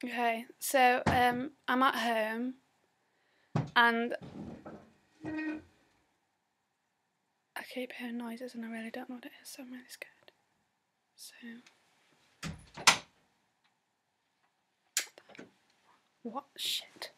Okay, so I'm at home and I keep hearing noises and I really don't know what it is, so I'm really scared. So, what? Shit.